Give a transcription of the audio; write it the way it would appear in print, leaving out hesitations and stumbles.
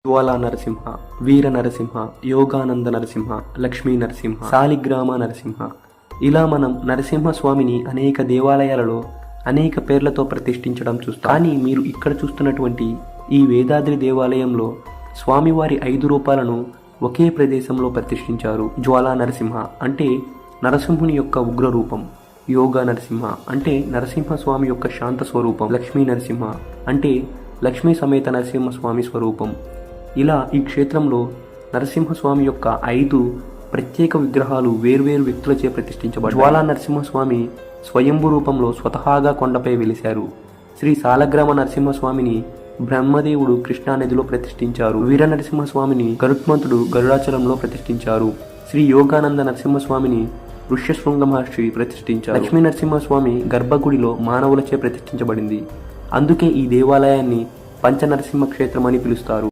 జ్వాలా నరసింహ, వీర నరసింహ, యోగానంద నరసింహ, లక్ష్మీ నరసింహ, సాలిగ్రామ నరసింహ. ఇలా మనం నరసింహస్వామిని అనేక దేవాలయాలలో అనేక పేర్లతో ప్రతిష్ఠించడం చూస్తాం. కానీ మీరు ఇక్కడ చూస్తున్నటువంటి ఈ వేదాద్రి దేవాలయంలో స్వామివారి 5 రూపాలను ఒకే ప్రదేశంలో ప్రతిష్ఠించారు. జ్వాలా నరసింహ అంటే నరసింహుని యొక్క ఉగ్ర రూపం, యోగా నరసింహ అంటే నరసింహస్వామి యొక్క శాంత స్వరూపం, లక్ష్మీ నరసింహ అంటే లక్ష్మీ సమేత నరసింహస్వామి స్వరూపం. ఇలా ఈ క్షేత్రంలో నరసింహస్వామి యొక్క 5 ప్రత్యేక విగ్రహాలు వేర్వేరు వ్యక్తులచే ప్రతిష్ఠించబడ్డాయి. జ్వాలా నరసింహస్వామి స్వయంభూ రూపంలో స్వతహాగా కొండపై వెలిశారు. శ్రీ సాలగ్రామ నరసింహస్వామిని బ్రహ్మదేవుడు కృష్ణానదిలో ప్రతిష్ఠించారు. వీర నరసింహస్వామిని గరుత్మంతుడు గరుడాచలంలో ప్రతిష్ఠించారు. శ్రీ యోగానంద నరసింహస్వామిని ఋష్యశృంగ మహర్షి ప్రతిష్ఠించారు. లక్ష్మీ నరసింహస్వామి గర్భగుడిలో మానవులచే ప్రతిష్ఠించబడింది. అందుకే ఈ దేవాలయాన్ని పంచనరసింహ క్షేత్రం అని పిలుస్తారు.